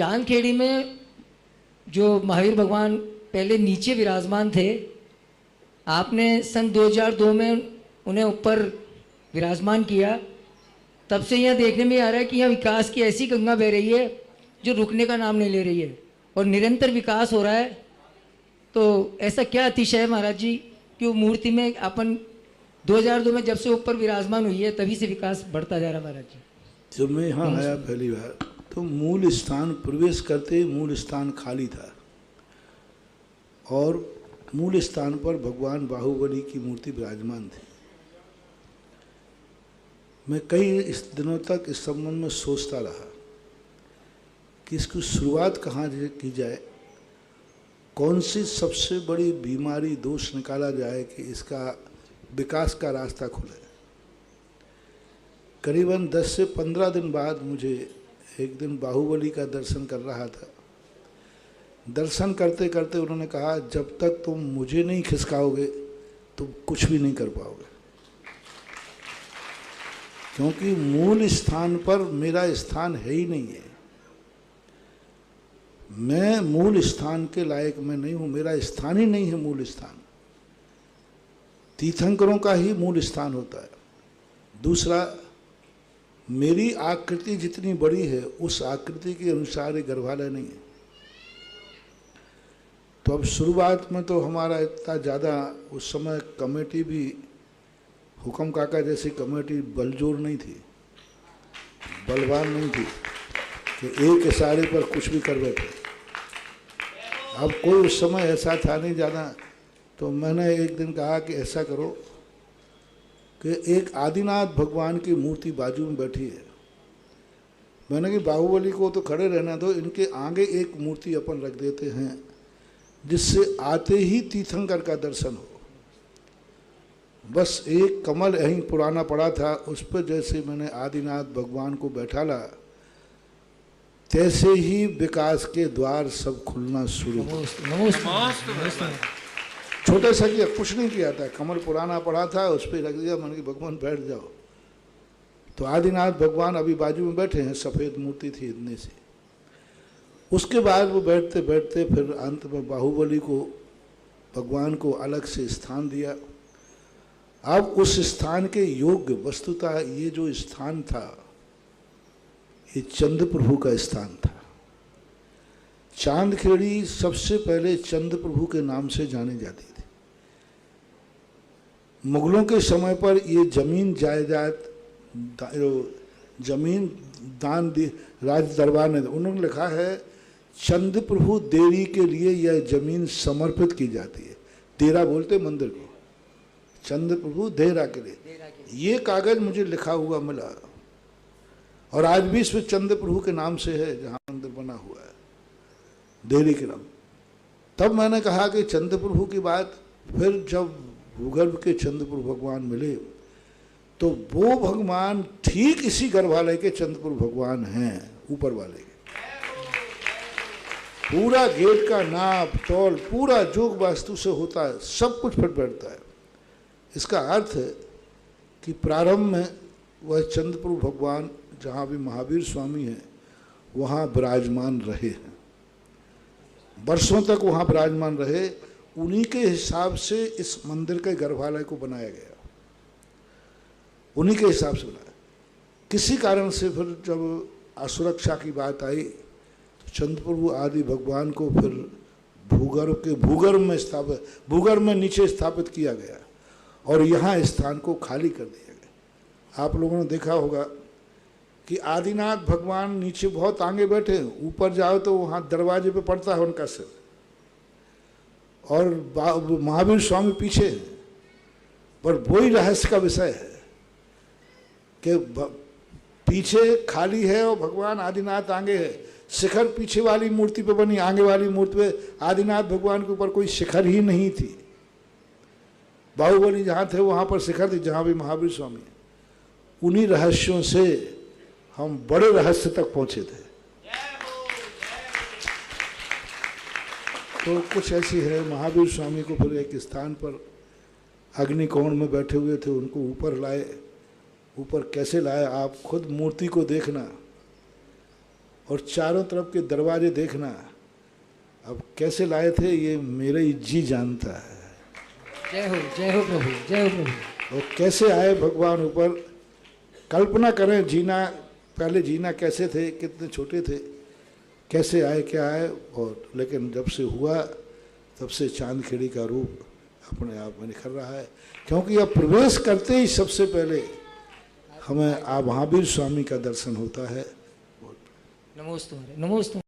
चांदखेड़ी में जो महावीर भगवान पहले नीचे विराजमान थे, आपने सन 2002 में उन्हें ऊपर विराजमान किया। तब से यह देखने में आ रहा है कि यहाँ विकास की ऐसी गंगा बह रही है जो रुकने का नाम नहीं ले रही है और निरंतर विकास हो रहा है। तो ऐसा क्या अतिशय है महाराज जी कि वो मूर्ति में अपन 2002 में जब से ऊपर विराजमान हुई है तभी से विकास बढ़ता जा रहा है महाराज जी। जब मैं यहाँ आया पहली बार तो मूल स्थान प्रवेश करते ही मूल स्थान खाली था और मूल स्थान पर भगवान बाहुबली की मूर्ति विराजमान थी। मैं कई इस दिनों तक इस संबंध में सोचता रहा कि इसकी शुरुआत कहाँ की जाए, कौन सी सबसे बड़ी बीमारी दोष निकाला जाए कि इसका विकास का रास्ता खुले। करीबन 10 से 15 दिन बाद मुझे एक दिन बाहुबली का दर्शन कर रहा था। दर्शन करते करते उन्होंने कहा, जब तक तुम मुझे नहीं खिसकाओगे तुम कुछ भी नहीं कर पाओगे, क्योंकि मूल स्थान पर मेरा स्थान है ही नहीं है। मैं मूल स्थान के लायक मैं नहीं हूँ, मेरा स्थान ही नहीं है मूल स्थान। तीर्थंकरों का ही मूल स्थान होता है। दूसरा, मेरी आकृति जितनी बड़ी है उस आकृति के अनुसार ये गर्भालय नहीं है। तो अब शुरुआत में तो हमारा इतना ज़्यादा उस समय कमेटी भी हुक्म काका जैसी कमेटी बलजोर नहीं थी, बलवान नहीं थी कि एक इशारे पर कुछ भी कर बैठे। अब कोई उस समय ऐसा था नहीं ज़्यादा। तो मैंने एक दिन कहा कि ऐसा करो कि एक आदिनाथ भगवान की मूर्ति बाजू में बैठी है। मैंने कि बाहुबली को तो खड़े रहना दो, इनके आगे एक मूर्ति अपन रख देते हैं जिससे आते ही तीर्थंकर का दर्शन हो। बस एक कमल यहीं पुराना पड़ा था, उस पर जैसे मैंने आदिनाथ भगवान को बैठाला तैसे ही विकास के द्वार सब खुलना शुरू हो। छोटा सा किया, कुछ नहीं किया था, कमल पुराना पड़ा था उस पर रख दिया। मैंने कि भगवान बैठ जाओ। तो आदिनाथ भगवान अभी बाजू में बैठे हैं, सफ़ेद मूर्ति थी इतनी सी। उसके बाद वो बैठते बैठते फिर अंत में बाहुबली को भगवान को अलग से स्थान दिया। अब उस स्थान के योग्य वस्तुतः ये जो स्थान था ये चंद प्रभु का स्थान था। चांदखेड़ी सबसे पहले चंद प्रभु के नाम से जानी जाती थी। मुगलों के समय पर ये जमीन जायदाद जमीन दान दी राज दरबार ने। उन्होंने लिखा है चंद प्रभु देरी के लिए यह जमीन समर्पित की जाती है। देरा बोलते मंदिर को, चंद प्रभु देरा के लिए। ये कागज मुझे लिखा हुआ मिला और आज भी इसमें चंद प्रभु के नाम से है जहाँ मंदिर बना हुआ है, देरी के नाम। तब मैंने कहा कि चंद प्रभु की बात, फिर जब भूगर्भ के चंद प्रभु भगवान मिले तो वो भगवान ठीक इसी गर्भालय के चंद प्रभु भगवान हैं, ऊपर वाले के। पूरा गेट का नाप तौल पूरा जोग वास्तु से होता है, सब कुछ फिट बैठता है। इसका अर्थ है कि प्रारंभ में वह चंद प्रभु भगवान जहाँ भी महावीर स्वामी हैं वहाँ विराजमान रहे हैं, वर्षों तक वहाँ विराजमान रहे। उन्हीं के हिसाब से इस मंदिर के गर्भालय को बनाया गया, उन्हीं के हिसाब से बनाया। किसी कारण से फिर जब असुरक्षा की बात आई तो चंद प्रभु आदि भगवान को फिर भूगर्भ में नीचे स्थापित किया गया और यहाँ स्थान को खाली कर दिया गया। आप लोगों ने देखा होगा कि आदिनाथ भगवान नीचे बहुत आगे बैठे हैं, ऊपर जाओ तो वहाँ दरवाजे पे पड़ता है उनका सिर, और महावीर स्वामी पीछे हैं। पर वही रहस्य का विषय है कि पीछे खाली है और भगवान आदिनाथ आगे है। शिखर पीछे वाली मूर्ति पे बनी, आगे वाली मूर्ति पे आदिनाथ भगवान के ऊपर कोई शिखर ही नहीं थी। बाहुबली जहाँ थे वहाँ पर शिखर थी, जहाँ भी महावीर स्वामी। उन्हीं रहस्यों से हम बड़े रहस्य तक पहुँचे थे। तो कुछ ऐसी है, महावीर स्वामी को फिर एक स्थान पर अग्निकोण में बैठे हुए थे, उनको ऊपर लाए। ऊपर कैसे लाए आप खुद मूर्ति को देखना। और चारों तरफ के दरवाजे देखना, अब कैसे लाए थे ये मेरे ही जी जानता है। जय हो प्रभु, जय हो प्रभु। और कैसे आए भगवान ऊपर, कल्पना करें जीना, पहले जीना कैसे थे, कितने छोटे थे, कैसे आए क्या आए। और लेकिन जब से हुआ तब से चांदखेड़ी का रूप अपने आप में निखर रहा है, क्योंकि अब प्रवेश करते ही सबसे पहले हमें महावीर स्वामी का दर्शन होता है। नमोस्तु, नमोस्तु।